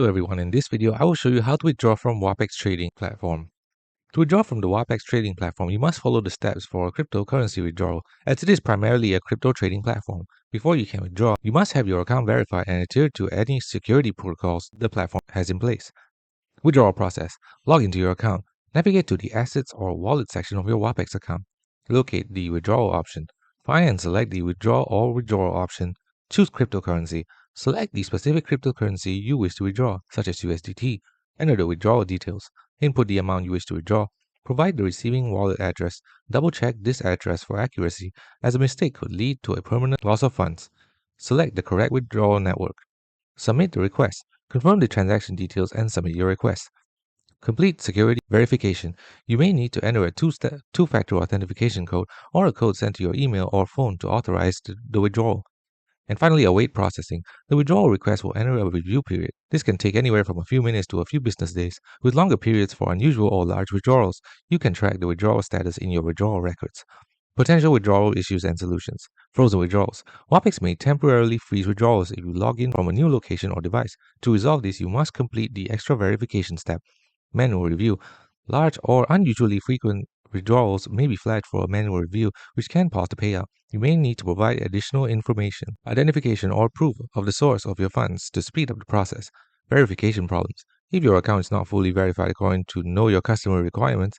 Hello everyone, in this video I will show you how to withdraw from WapEx trading platform. To withdraw from the WapEx trading platform, you must follow the steps for a cryptocurrency withdrawal, as it is primarily a crypto trading platform. Before you can withdraw, you must have your account verified and adhere to any security protocols the platform has in place. Withdrawal process. Log into your account. Navigate to the Assets or Wallet section of your WapEx account. Locate the Withdrawal option. Find and select the Withdraw or Withdrawal option. Choose Cryptocurrency. Select the specific cryptocurrency you wish to withdraw, such as USDT. Enter the withdrawal details. Input the amount you wish to withdraw. Provide the receiving wallet address. Double-check this address for accuracy, as a mistake could lead to a permanent loss of funds. Select the correct withdrawal network. Submit the request. Confirm the transaction details and submit your request. Complete security verification. You may need to enter a two-factor authentication code or a code sent to your email or phone to authorize the withdrawal. And finally, await processing. The withdrawal request will enter a review period. This can take anywhere from a few minutes to a few business days. With longer periods for unusual or large withdrawals, you can track the withdrawal status in your withdrawal records. Potential withdrawal issues and solutions. Frozen withdrawals. WapEx may temporarily freeze withdrawals if you log in from a new location or device. To resolve this, you must complete the extra verification step. Manual review. Large or unusually frequent withdrawals may be flagged for a manual review, which can pause the payout. You may need to provide additional information, identification, or proof of the source of your funds to speed up the process. Verification problems. If your account is not fully verified according to Know Your Customer requirements,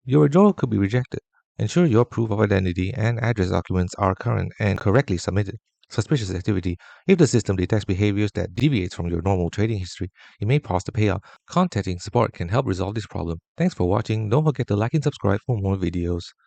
your withdrawal could be rejected. Ensure your proof of identity and address documents are current and correctly submitted. Suspicious activity. If the system detects behaviors that deviates from your normal trading history, it may pause the payout. Contacting support can help resolve this problem. Thanks for watching. Don't forget to like and subscribe for more videos.